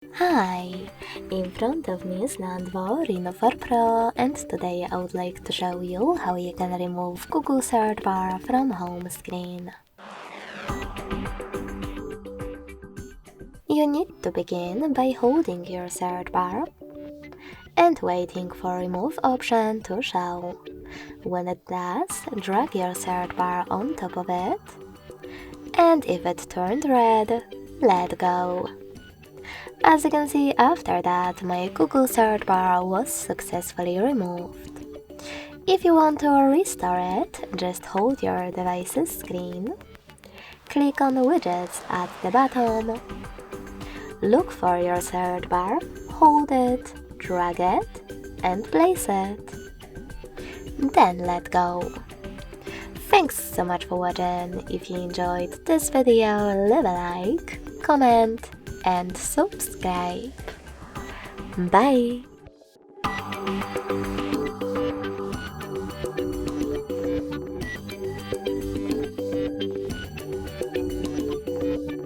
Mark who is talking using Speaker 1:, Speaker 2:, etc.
Speaker 1: Hi! In front of me is LANDVO Rino4 Pro, and today I would like to show you how you can remove Google search bar from home screen. You need to begin by holding your search bar and waiting for remove option to show. When it does, drag your search bar on top of it, and if it turned red, let go. As you can see, after that, my Google search bar was successfully removed. If you want to restore it, just hold your device's screen, click on Widgets at the bottom, look for your search bar, hold it, drag it, and place it. Then let go. Thanks so much for watching. If you enjoyed this video, leave a like, comment, and subscribe. Bye!